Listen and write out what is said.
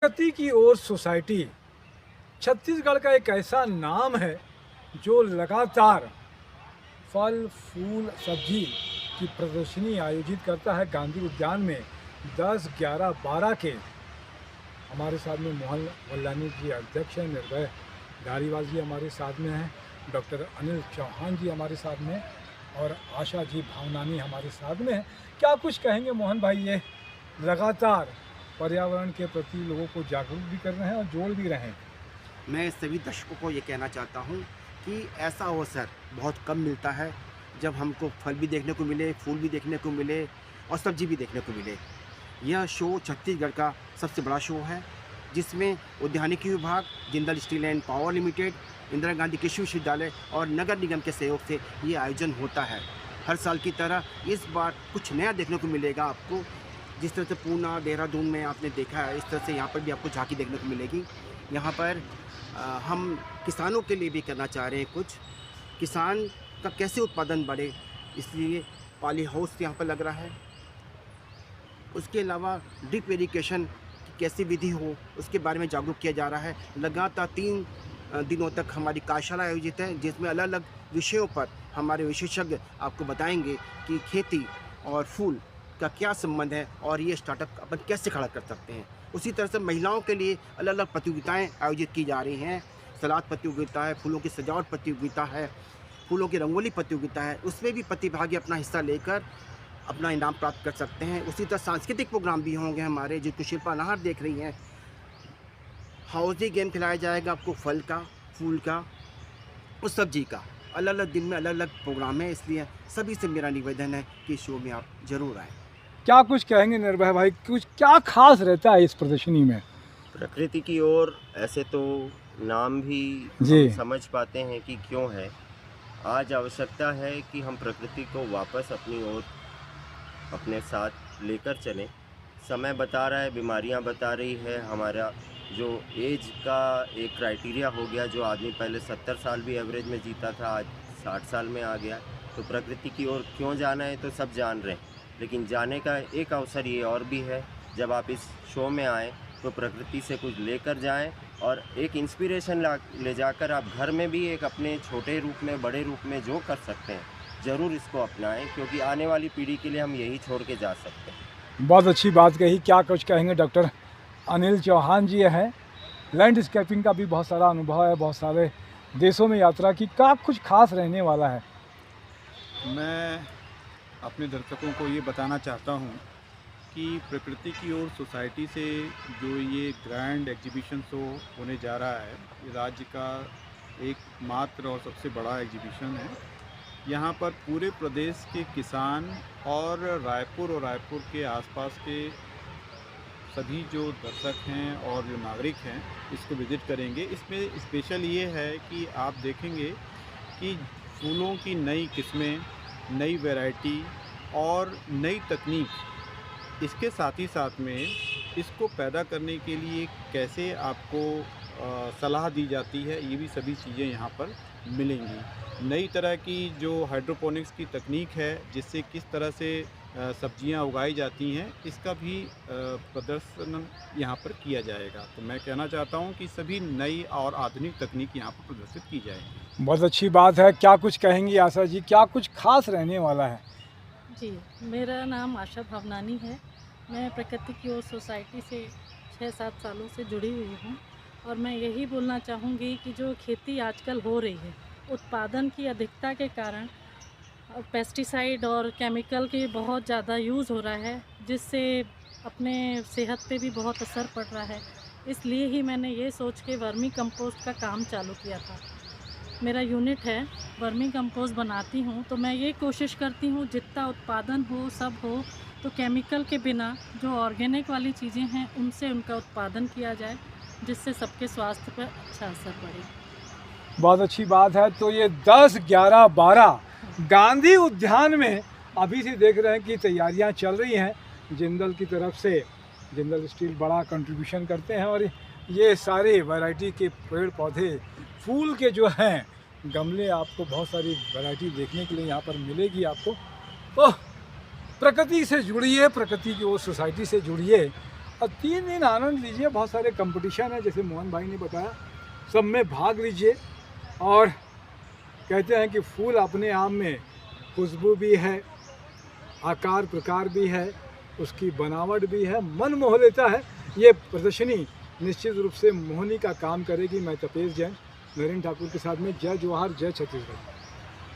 प्रगति की ओर सोसाइटी छत्तीसगढ़ का एक ऐसा नाम है जो लगातार फल फूल सब्जी की प्रदर्शनी आयोजित करता है गांधी उद्यान में 10, 11, 12 के। हमारे साथ में मोहन वल्लानी जी अध्यक्ष हैं, निर्भय धारीवाल जी हमारे साथ में हैं, डॉक्टर अनिल चौहान जी हमारे साथ में और आशा जी भावनानी हमारे साथ में हैं। क्या कुछ कहेंगे मोहन भाई? ये लगातार पर्यावरण के प्रति लोगों को जागरूक भी कर रहे हैं और जोड़ भी रहे हैं। मैं सभी दर्शकों को ये कहना चाहता हूँ कि ऐसा अवसर बहुत कम मिलता है जब हमको फल भी देखने को मिले, फूल भी देखने को मिले और सब्जी भी देखने को मिले। यह शो छत्तीसगढ़ का सबसे बड़ा शो है जिसमें उद्यानिकी विभाग, Jindal steel and power limited, Indira Gandhi कृषि विश्वविद्यालय और नगर निगम के सहयोग से ये आयोजन होता है। हर साल की तरह इस बार कुछ नया देखने को मिलेगा आपको। जिस तरह से पूना, देहरादून में आपने देखा है, इस तरह से यहाँ पर भी आपको झांकी देखने को मिलेगी। यहाँ पर हम किसानों के लिए भी करना चाह रहे हैं कुछ। किसान का कैसे उत्पादन बढ़े, इसलिए पॉली हाउस यहाँ पर लग रहा है। उसके अलावा ड्रिप इरिगेशन की कैसी विधि हो, उसके बारे में जागरूक किया जा रहा है। लगातार 3 दिनों तक हमारी कार्यशाला आयोजित है जिसमें अलग अलग विषयों पर हमारे विशेषज्ञ आपको बताएंगे कि खेती और फूल का क्या संबंध है और ये स्टार्टअप अपन कैसे खड़ा कर सकते हैं। उसी तरह से महिलाओं के लिए अलग अलग प्रतियोगिताएं आयोजित की जा रही हैं। सलाद प्रतियोगिता है, फूलों की सजावट प्रतियोगिता है, फूलों की रंगोली प्रतियोगिता है। उसमें भी प्रतिभागी अपना हिस्सा लेकर अपना इनाम प्राप्त कर सकते हैं। उसी तरह सांस्कृतिक प्रोग्राम भी होंगे हमारे, जिनको शिल्पा नाहर देख रही हैं। हाउजी गेम खिलाया जाएगा आपको, फल का, फूल का और सब्जी का। अलग अलग दिन में अलग अलग प्रोग्राम है, इसलिए सभी से मेरा निवेदन है कि इस शो में आप ज़रूर आएँ। क्या कुछ कहेंगे निर्भय भाई? कुछ क्या खास रहता है इस प्रदर्शनी में? प्रकृति की ओर ऐसे तो नाम भी जी। हम समझ पाते हैं कि क्यों है। आज आवश्यकता है कि हम प्रकृति को वापस अपनी ओर अपने साथ लेकर चलें। समय बता रहा है, बीमारियां बता रही है, हमारा जो एज का एक क्राइटेरिया हो गया, जो आदमी पहले 70 साल भी एवरेज में जीता था, आज 60 साल में आ गया। तो प्रकृति की ओर क्यों जाना है तो सब जान रहे हैं, लेकिन जाने का एक अवसर ये और भी है। जब आप इस शो में आएँ तो प्रकृति से कुछ लेकर जाएं और एक इंस्पिरेशन ले जाकर आप घर में भी एक अपने छोटे रूप में, बड़े रूप में जो कर सकते हैं ज़रूर इसको अपनाएं, क्योंकि आने वाली पीढ़ी के लिए हम यही छोड़ के जा सकते हैं। बहुत अच्छी बात कही। क्या कुछ कहेंगे? डॉक्टर अनिल चौहान जी हैं, लैंडस्केपिंग का भी बहुत सारा अनुभव है, बहुत सारे देशों में यात्रा की। क्या कुछ खास रहने वाला है? मैं अपने दर्शकों को ये बताना चाहता हूँ कि प्रकृति की ओर सोसाइटी से जो ये ग्रैंड एग्जीबिशन शो होने जा रहा है, ये राज्य का एकमात्र और सबसे बड़ा एग्जीबिशन है। यहाँ पर पूरे प्रदेश के किसान और रायपुर के आसपास के सभी जो दर्शक हैं और जो नागरिक हैं इसको विज़िट करेंगे। इसमें स्पेशल ये है कि आप देखेंगे कि फूलों की नई किस्में, नई वैरायटी और नई तकनीक, इसके साथ ही साथ में इसको पैदा करने के लिए कैसे आपको सलाह दी जाती है, ये भी सभी चीज़ें यहाँ पर मिलेंगी। नई तरह की जो हाइड्रोपोनिक्स की तकनीक है, जिससे किस तरह से सब्जियां उगाई जाती हैं, इसका भी प्रदर्शन यहाँ पर किया जाएगा। तो मैं कहना चाहता हूँ कि सभी नई और आधुनिक तकनीक यहाँ पर प्रदर्शित की जाएगी। बहुत अच्छी बात है। क्या कुछ कहेंगी आशा जी? क्या कुछ खास रहने वाला है? जी, मेरा नाम आशा भावनानी है। मैं प्रकृति की ओर सोसाइटी से 6-7 सालों से जुड़ी हुई हूँ और मैं यही बोलना चाहूँगी कि जो खेती आजकल हो रही है, उत्पादन की अधिकता के कारण पेस्टिसाइड और केमिकल के बहुत ज़्यादा यूज़ हो रहा है, जिससे अपने सेहत पे भी बहुत असर पड़ रहा है। इसलिए ही मैंने ये सोच के वर्मी कंपोस्ट का काम चालू किया था। मेरा यूनिट है, वर्मी कंपोस्ट बनाती हूँ, तो मैं ये कोशिश करती हूँ जितना उत्पादन हो सब हो तो केमिकल के बिना जो ऑर्गेनिक वाली चीज़ें हैं उनसे उनका उत्पादन किया जाए, जिससे सबके स्वास्थ्य पर अच्छा असर पड़े। बहुत अच्छी बात है। तो ये 10, 11, 12 गांधी उद्यान में अभी से देख रहे हैं कि तैयारियां चल रही हैं। जिंदल की तरफ से, जिंदल स्टील बड़ा कंट्रीब्यूशन करते हैं और ये सारे वैरायटी के पेड़ पौधे, फूल के जो हैं गमले, आपको बहुत सारी वैरायटी देखने के लिए यहाँ पर मिलेगी आपको। तो प्रकृति से जुड़िए, प्रकृति की ओर सोसाइटी से जुड़िए और 3 दिन आनंद लीजिए। बहुत सारे कंपटीशन है, जैसे मोहन भाई ने बताया, सब में भाग लीजिए। और कहते हैं कि फूल अपने आप में खुशबू भी है, आकार प्रकार भी है, उसकी बनावट भी है, मन मोह लेता है। ये प्रदर्शनी निश्चित रूप से मोहनी का काम करेगी। मैं तपेश जैन नरेंद्र ठाकुर के साथ में, जय जवाहर, जय छत्तीसगढ़।